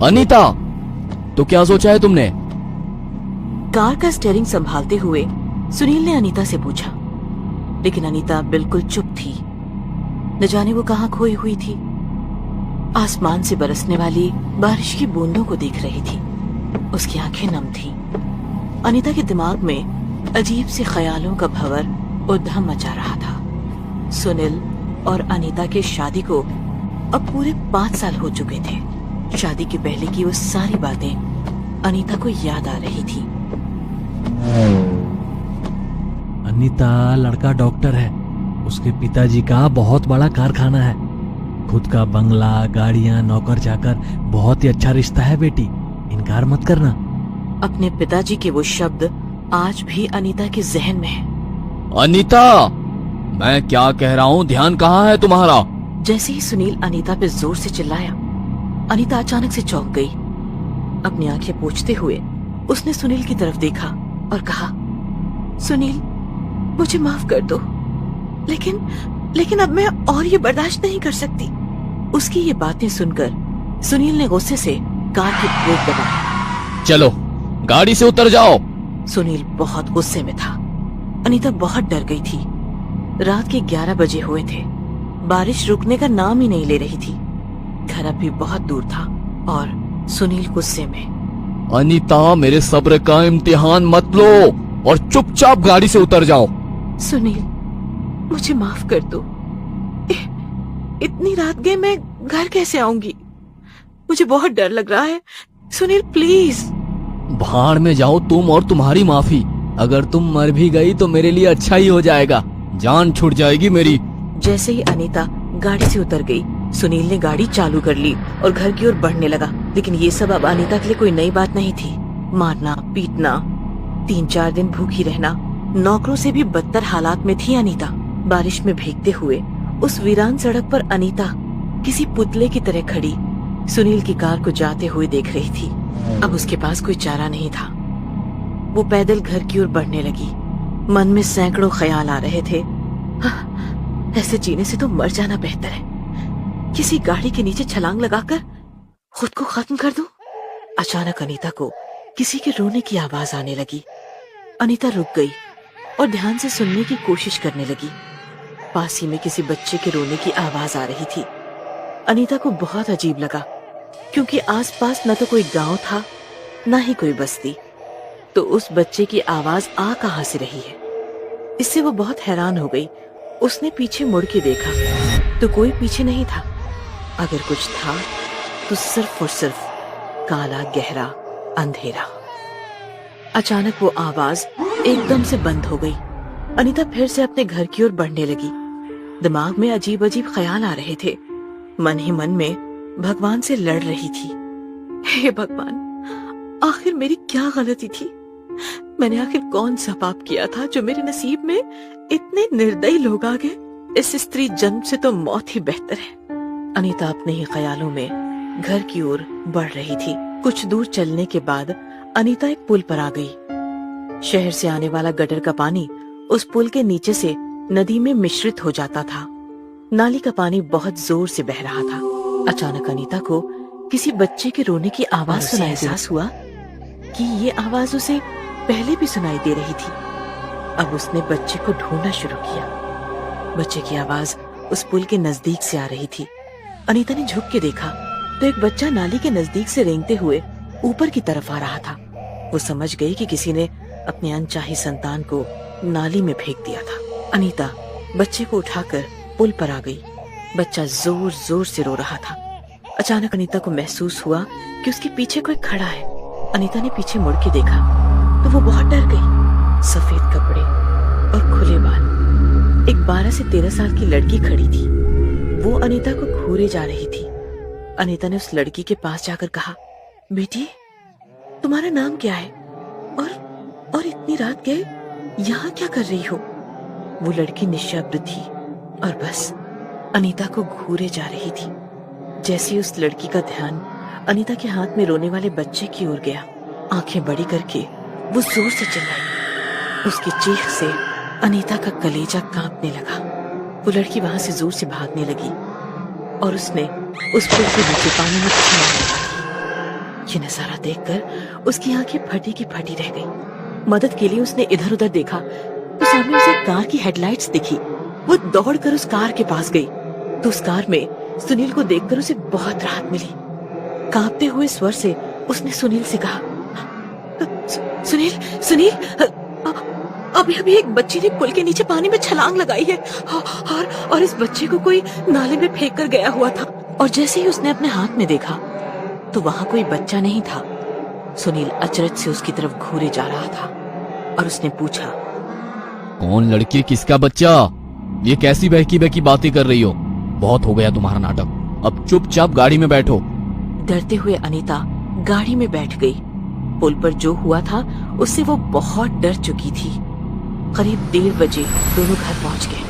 अनीता, तो क्या सोचा है तुमने? कार का स्टीयरिंग संभालते हुए सुनील ने अनीता से पूछा, लेकिन अनीता बिल्कुल चुप थी। न जाने वो कहाँ खोई हुई थी। आसमान से बरसने वाली बारिश की बूंदों को देख रही थी। उसकी आंखें नम थीं। अनीता के दिमाग में अजीब से ख्यालों का भंवर उद्यम मचा रहा था। सुनील और अनीता के शादी को अब पूरे 5 साल हो चुके थे। शादी के पहले की वो सारी बातें अनीता को याद आ रही थी। अनीता, लड़का डॉक्टर है। उसके पिताजी का बहुत बड़ा कारखाना है। खुद का बंगला, गाड़ियां, नौकर चाकर, बहुत ही अच्छा रिश्ता है बेटी, इनकार मत करना। अपने पिताजी के वो शब्द आज भी अनीता के जहन में है। अनीता, मैं क्या कह रहा हूँ, ध्यान कहाँ है तुम्हारा? जैसे ही सुनील अनीता पे जोर से चिल्लाया, अनीता अचानक से चौंक गई। अपनी आंखें पोंछते हुए उसने सुनील की तरफ देखा और कहा, सुनील, मुझे माफ कर दो, लेकिन अब मैं और ये बर्दाश्त नहीं कर सकती। उसकी ये बातें सुनकर सुनील ने गुस्से से कार की ब्रेक दबाई। चलो, गाड़ी से उतर जाओ। सुनील बहुत गुस्से में था। अनीता बहुत डर गई थी। रात के 11 बजे हुए थे। बारिश रुकने का नाम ही नहीं ले रही थी। घर अब भी बहुत दूर था और सुनील गुस्से में। अनीता, मेरे सब्र का इम्तिहान मत लो और चुपचाप गाड़ी से उतर जाओ। सुनील, मुझे माफ कर दो। इतनी रात गए मैं घर कैसे आऊंगी? मुझे बहुत डर लग रहा है। सुनील, प्लीज। भाड़ में जाओ तुम और तुम्हारी माफी। अगर तुम मर भी गई तो मेरे लिए अच्छा ही हो जाएगा। जान छूट जाएगी मेरी। जैसे ही अनीता गाड़ी से उतर गई, सुनील ने गाड़ी चालू कर ली और घर की ओर बढ़ने लगा। लेकिन ये सब अब अनीता के लिए कोई नई बात नहीं थी। मारना, पीटना, 3-4 दिन भूखी रहना, नौकरों से भी बदतर हालात में थी अनीता। बारिश में भीगते हुए उस वीरान सड़क पर अनीता किसी पुतले की तरह खड़ी सुनील की कार को जाते हुए देख रही थी। अब उसके पास कोई चारा नहीं था। वो पैदल घर की ओर बढ़ने लगी। मन में सैकड़ों ख्याल आ रहे थे। ऐसे जीने से तो मर जाना बेहतर है। किसी गाड़ी के नीचे छलांग लगाकर खुद को खत्म कर दूं। अचानक अनीता को किसी के रोने की आवाज आने लगी। अनीता रुक गई और ध्यान से सुनने की कोशिश करने लगी। पास ही में किसी बच्चे के रोने की आवाज आ रही थी। अनीता को बहुत अजीब लगा, क्योंकि आसपास न तो कोई गांव था, न ही कोई बस्ती। तो उस बच्चे की आवाज आ कहां से रही है? इससे वो बहुत हैरान हो गई। उसने पीछे मुड़ के देखा तो कोई पीछे नहीं था। अगर कुछ था तो सिर्फ और सिर्फ काला गहरा अंधेरा। अचानक वो आवाज एकदम से बंद हो गई। अनीता फिर से अपने घर की ओर बढ़ने लगी। दिमाग में अजीब अजीब ख्याल आ रहे थे। मन ही मन में भगवान से लड़ रही थी। हे भगवान, आखिर मेरी क्या गलती थी? मैंने आखिर कौन सा पाप किया था जो मेरे नसीब में इतने निर्दयी लोग आ गए? इस स्त्री जन्म से तो मौत ही बेहतर है। अनीता अपने ही ख्यालों में घर की ओर बढ़ रही थी। कुछ दूर चलने के बाद अनीता एक पुल पर आ गई। शहर से आने वाला गटर का पानी उस पुल के नीचे से नदी में मिश्रित हो जाता था। नाली का पानी बहुत जोर से बह रहा था। अचानक अनीता को किसी बच्चे के रोने की आवाज सुनाई। एहसास हुआ कि ये आवाज उसे पहले भी सुनाई दे रही थी। अब उसने बच्चे को ढूंढना शुरू किया। बच्चे की आवाज उस पुल के नजदीक से आ रही थी। अनीता ने झुक के देखा तो एक बच्चा नाली के नजदीक से रेंगते हुए ऊपर की तरफ आ रहा था। वो समझ गई कि किसी ने अपने अनचाही संतान को नाली में फेंक दिया था। अनीता बच्चे को उठाकर पुल पर आ गई। बच्चा जोर जोर से रो रहा था। अचानक अनीता को महसूस हुआ कि उसके पीछे कोई खड़ा है। अनीता ने पीछे मुड़ के देखा तो वो बहुत डर गई। सफेद कपड़े और खुले बाल। एक 12 से 13 साल की लड़की खड़ी थी। वो अनीता को घूरे जा रही थी। अनीता ने उस लड़की के पास जाकर कहा, बेटी, तुम्हारा नाम क्या है? और इतनी रात गए यहाँ क्या कर रही हो? वो लड़की निशब्द थी और बस अनीता को घूरे जा रही थी। जैसे उस लड़की का ध्यान अनीता के हाथ में रोने वाले बच्चे की ओर गया, आंखें बड़ी करके वो जोर से चिल्लाई। उसकी चीख से अनीता का कलेजा कांपने लगा। वो लड़की वहां से जोर से भागने लगी और उसने उस पुल के नीचे पानी में छलांग लगाई। ये नजारा देखकर उसकी आंखें फटी की फटी रह गई। मदद के लिए उसने इधर उधर देखा तो सामने उसे कार की हेडलाइट्स दिखी। वो दौड़कर उस कार के पास गई तो उस कार में सुनील को देखकर उसे बहुत राहत मिली। कांपते हुए स्वर से उसने सुनील से कहा, सुनील सुनील, अभी अभी एक बच्ची ने पुल के नीचे पानी में छलांग लगाई है और इस बच्चे को कोई नाले में फेंक कर गया हुआ था। और जैसे ही उसने अपने हाथ में देखा तो वहाँ कोई बच्चा नहीं था। सुनील अचरज से उसकी तरफ घूरे जा रहा था और उसने पूछा, कौन लड़की, किसका बच्चा? ये कैसी बहकी बहकी बातें कर रही हो? बहुत हो गया तुम्हारा नाटक, अब चुपचाप गाड़ी में बैठो। डरते हुए अनीता गाड़ी में बैठ गई। पुल पर जो हुआ था उससे वो बहुत डर चुकी थी। करीब 1:30 बजे दोनों घर पहुंच गए।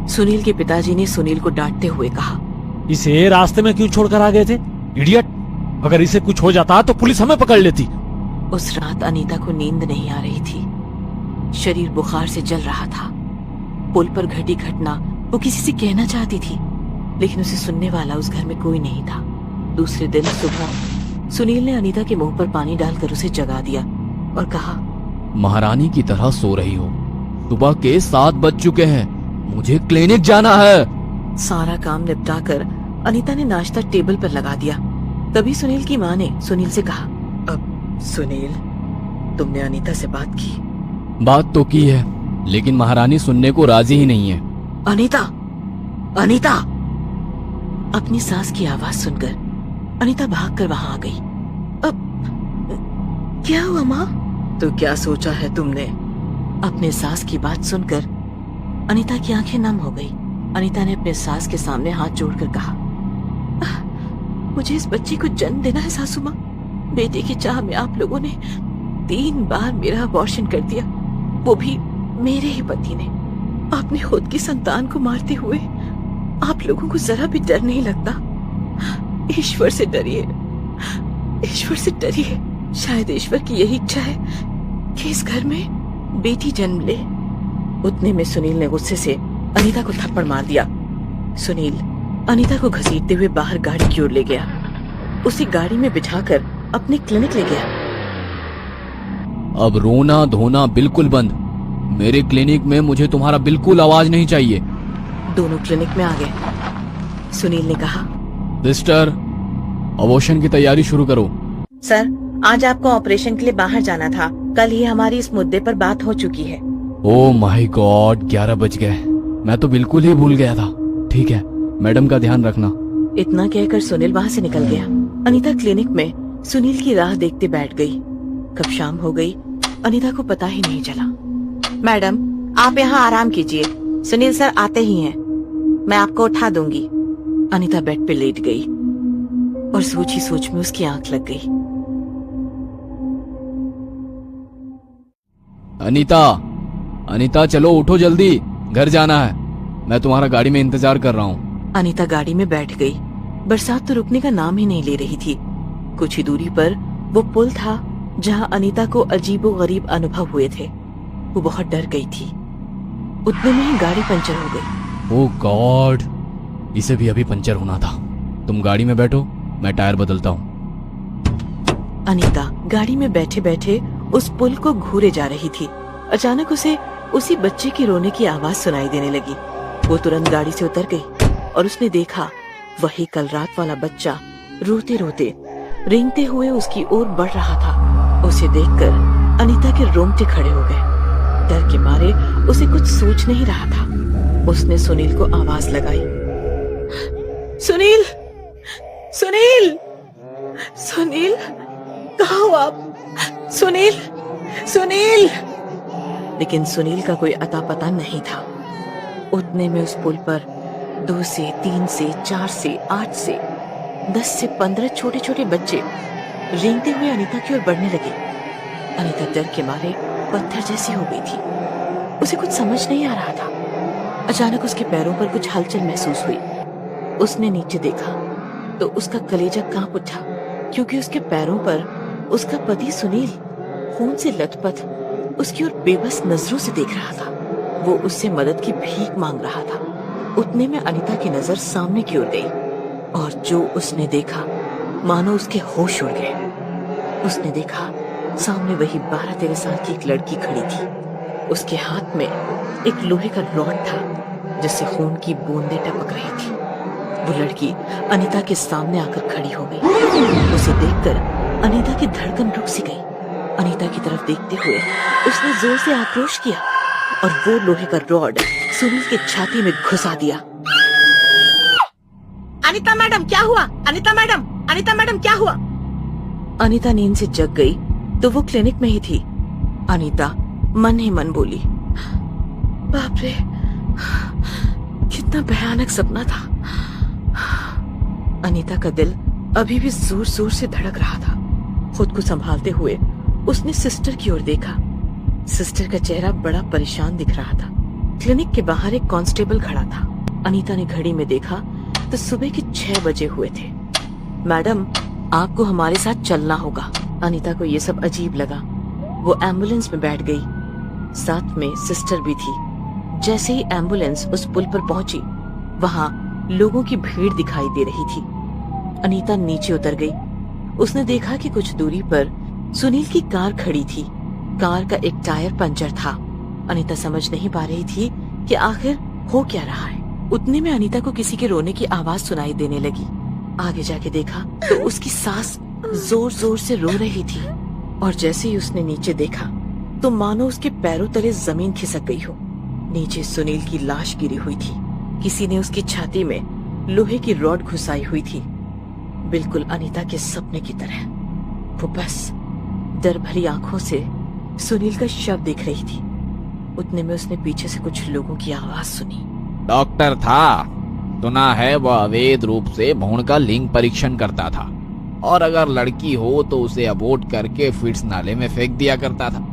सुनील के पिताजी ने सुनील को डांटते हुए कहा, इसे रास्ते में क्यों छोड़कर आ गए थे, इडियट? अगर इसे कुछ हो जाता तो पुलिस हमें पकड़ लेती। उस रात अनीता को नींद नहीं आ रही थी। शरीर बुखार से जल रहा था। पुल पर घटी घटना वो किसी से कहना चाहती थी, लेकिन उसे सुनने वाला उस घर में कोई नहीं था। दूसरे दिन सुबह सुनील ने अनीता के मुंह पर पानी डालकर उसे जगा दिया और कहा, महारानी की तरह सो रही हो। सुबह के 7 बज चुके हैं, मुझे क्लिनिक जाना है। सारा काम निपटाकर अनीता ने नाश्ता टेबल पर लगा दिया। तभी सुनील की माँ ने सुनील से कहा, अब सुनील, तुमने अनीता से बात की? बात तो की है, लेकिन महारानी सुनने को राजी ही नहीं है। अनीता, अनीता! अपनी सास की आवाज सुनकर अनीता भागकर वहां आ गई। अब क्या हुआ माँ? तो क्या सोचा है तुमने? अपने सास की बात सुनकर अनीता की आंखें नम हो गई। अनीता ने अपने सास के सामने हाथ जोड़कर कहा, मुझे इस बच्चे को जन्म देना है सासू माँ। बेटे की चाह में आप लोगों ने 3 बार मेरा अबॉर्शन कर दिया, वो भी मेरे ही पति ने। आपने खुद की संतान को मारते हुए आप लोगों को जरा भी डर नहीं लगता? ईश्वर से डरिए, ईश्वर से डरिए। शायद ईश्वर की यही इच्छा है कि इस घर में बेटी जन्म ले। उतने में सुनील ने गुस्से से अनीता को थप्पड़ मार दिया। सुनील अनीता को घसीटते हुए बाहर गाड़ी की ओर ले गया। उसे गाड़ी में बिठाकर अपने क्लिनिक ले गया। अब रोना धोना बिल्कुल बंद। मेरे क्लिनिक में मुझे तुम्हारा बिल्कुल आवाज नहीं चाहिए। दोनों क्लिनिक में आ गए। सुनील ने कहा, सिस्टर, अबॉर्शन की तैयारी शुरू करो। सर, आज आपको ऑपरेशन के लिए बाहर जाना था। कल ही हमारी इस मुद्दे पर बात हो चुकी है। ओह माय गॉड, 11 बज गए। मैं तो बिल्कुल ही भूल गया था। ठीक है, मैडम का ध्यान रखना। इतना कहकर सुनील वहाँ से निकल गया। अनीता क्लिनिक में सुनील की राह देखते बैठ गई। कब शाम हो गई अनीता को पता ही नहीं चला। मैडम, आप यहाँ आराम कीजिए, सुनील सर आते ही हैं, मैं आपको उठा दूंगी। अनीता बेड पे लेट गई और सोच ही सोच में उसकी आंख लग गई। अनीता, अनीता चलो उठो जल्दी, घर जाना है। मैं तुम्हारा गाड़ी में इंतजार कर रहा हूँ। अनीता गाड़ी में बैठ गई। बरसात तो रुकने का नाम ही नहीं ले रही थी। कुछ ही दूरी पर वो पुल था जहाँ अनीता को अजीबोगरीब अनुभव हुए थे। वो बहुत डर गई थी। उतने में ही गाड़ी पंचर हो गई। ओह गॉड, इसे भी अभी पंचर होना था। तुम गाड़ी में बैठो, मैं टायर बदलता हूँ। अनीता गाड़ी में बैठे बैठे उस पुल को घूरे जा रही थी। अचानक उसे उसी बच्चे की रोने की आवाज सुनाई देने लगी। वो तुरंत गाड़ी से उतर गई और उसने देखा वही कल रात वाला बच्चा रोते रोते रेंगते हुए उसकी ओर बढ़ रहा था। उसे देखकर अनीता के रोंगटे खड़े हो गए। डर के मारे उसे कुछ सोच नहीं रहा था। उसने सुनील को आवाज लगाई, सुनील, सुनील, सुनील, कहाँ हो आप? सुनील, सुनील। लेकिन सुनील का कोई अता पता नहीं था। उतने में उस पुल पर 2 से 3 से 4 से 8 से 10 से 15 छोटे छोटे बच्चे रेंगते हुए अनीता की ओर बढ़ने लगे। अनीता डर के मारे पत्थर जैसी हो गई थी। उसे कुछ समझ नहीं आ रहा था। अचानक उसके पैरों पर कुछ हलचल महसूस हुई। उसने नीचे देखा तो उसका कलेजा कांप उठा, क्योंकि उसके पैरों पर उसका पति सुनील खून से लथपथ उसकी ओर बेबस नजरों से देख रहा था। वो उससे मदद की भीख मांग रहा था। उतने में अनीता की नजर सामने की ओर गई। और जो उसने देखा मानो उसके होश उड़ गए। उसने देखा सामने वही 12-13 साल की एक लड़की खड़ी थी। उसके हाथ में एक लोहे का रॉड था जिससे खून की बूंदें टपक रही थी। वो लड़की अनीता के सामने आकर खड़ी हो गई। उसे देखकर अनीता की धड़कन रुक सी गई। अनीता की तरफ देखते हुए उसने जोर से आक्रोश किया और वो लोहे का रॉड सुनील की छाती में घुसा दिया। अनीता मैडम क्या हुआ? अनीता मैडम क्या हुआ? अनीता नींद से जग गई तो वो क्लिनिक में ही थी। अनीता मन ही मन बोली, बाप रे, कितना भयानक सपना था। अनीता का दिल अभी भी जोर जोर से धड़क रहा था। खुद को संभालते हुए उसने सिस्टर की ओर देखा। सिस्टर का चेहरा बड़ा परेशान दिख रहा था। क्लिनिक के बाहर एक कांस्टेबल खड़ा था। अनीता ने घड़ी में देखा तो सुबह के 6 बजे हुए थे। मैडम, आपको हमारे साथ चलना होगा। अनीता को ये सब अजीब लगा। वो एम्बुलेंस में बैठ गई। साथ में सिस्टर भी थी। जैसे ही एम्बुलेंस उस पुल पर पहुंची, वहां लोगों की भीड़ दिखाई दे रही थी। अनीता नीचे उतर गई। उसने देखा कि कुछ दूरी पर सुनील की कार खड़ी थी। कार का एक टायर पंचर था। अनीता समझ नहीं पा रही थी कि आखिर हो क्या रहा है। उतने में अनीता को किसी के रोने की आवाज सुनाई देने लगी। आगे जाके देखा तो उसकी सास जोर जोर से रो रही थी और जैसे ही उसने नीचे देखा तो मानो उसके पैरों तले जमीन खिसक गई हो। नीचे सुनील की लाश गिरी हुई थी। किसी ने उसकी छाती में लोहे की रॉड घुसाई हुई थी, बिल्कुल अनीता के सपने की तरह। वो बस डर भरी आंखों से सुनील का शव देख रही थी। उतने में उसने पीछे से कुछ लोगों की आवाज सुनी। डॉक्टर था, सुना है वह अवैध रूप से भ्रूण का लिंग परीक्षण करता था और अगर लड़की हो तो उसे अबॉर्ट करके फिट्स नाले में फेंक दिया करता था।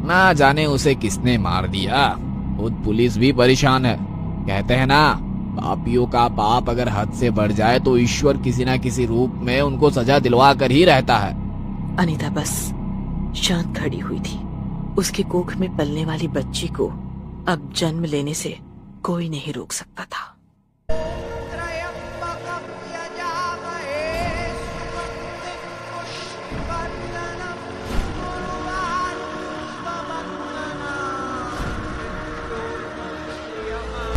ना जाने उसे किसने मार दिया। खुद पुलिस भी परेशान है। कहते हैं ना, पापियों का पाप अगर हद से बढ़ जाए तो ईश्वर किसी ना किसी रूप में उनको सजा दिलवा कर ही रहता है। अनीता बस शांत खड़ी हुई थी। उसके कोख में पलने वाली बच्ची को अब जन्म लेने से कोई नहीं रोक सकता था।